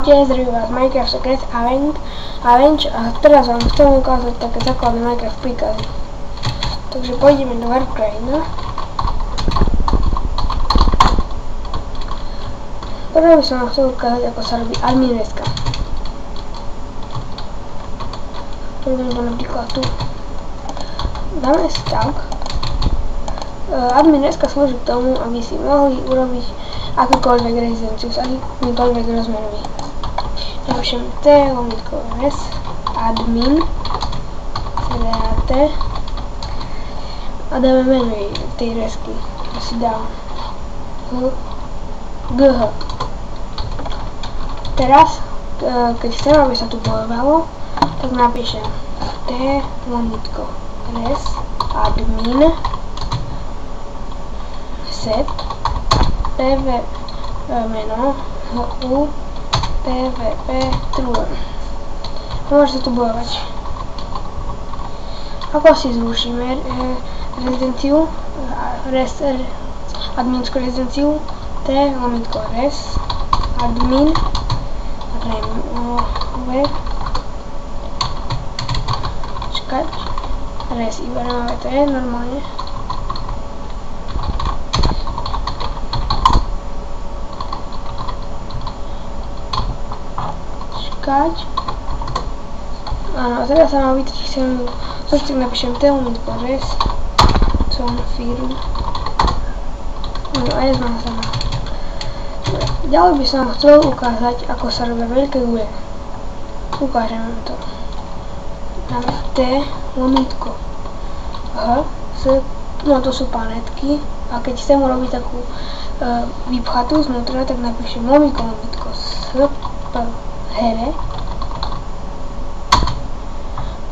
Ahojte, zdraví vás Minecraft Secrets Avenge a teraz vám chcem ukázať také základné Minecraft príkazy. Takže pôjdeme do Warcraft. Prvé by som vám chcel ukázať, ako sa robí admin reska. Robím to napríklad tu. Dáme si tak. Admin reska slúži k tomu, aby si mohli urobiť akýkoľvek rezidenciu s akýmkoľvek rozmerom. Napíšem t-res admin t a dáme meno tej resky. To si dám gh. Teraz, keď chcem, aby sa tu bojovalo, tak napíšem t-res admin set pv meno hu pvp truen. Môže sa tu bojovať. Ako si zrušíme rezidenciu, adminskú rezidenciu, t-res admin web čakať res iba nemáme to je normálne. Áno, teraz sa mám vytočiť, chcem tak napíšem t-res som firm. No a je znám sama. Ďalej by som chcel ukázať, ako sa robia veľké gule. Ukážem vám to. Dáme no to sú panetky a keď chcem urobiť takú vypchatú znútra, tak napíšem lomitko here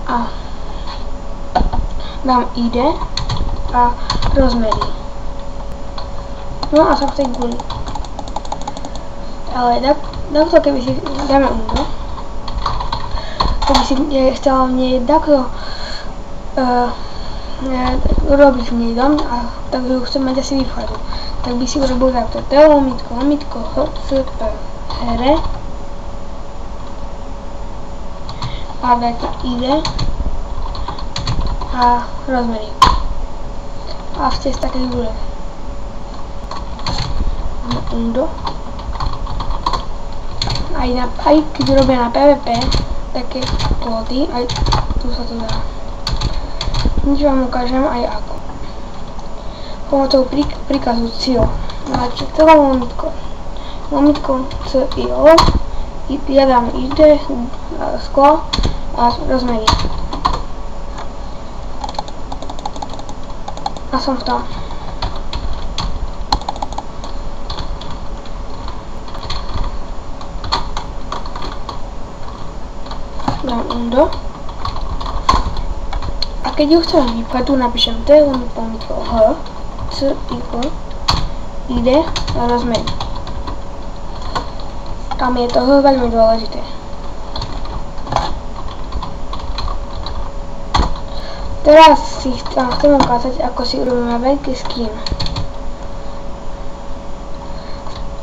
a dám ID a rozmery. No a som v tej guli. Ale takto keby si dáme undo, keby si chcel mne takto urobiť v nej dom, a tak ju chcem mať asi vypchatu, tak by si urobil takto lomitko here a dáte ID a rozmery. A ste z takej gule. Undo. Aj keď robia na PvP také plody, aj tu sa to dá. Nič vám ukážem aj ako. Pomocou príkazu cio. Máte celé lomitko cio, ja dám ID, sklo a rozmery. A som v tom. Dám undo. A keď ju chcem vypchať, tu napíšem t-lomitko h ide a rozmery. Tam je to veľmi dôležité. Teraz si chcem ukázať, ako si urobíme veľký skin.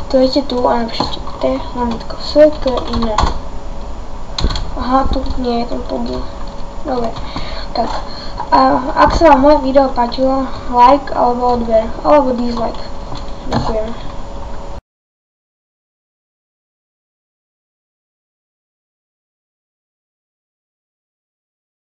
Stojete tu a napíšete t-lomitko skin. Aha, tu nie je ten plugin. Dobre, tak ak sa vám moje video páčilo, like alebo odber, alebo dislike. Ďakujem.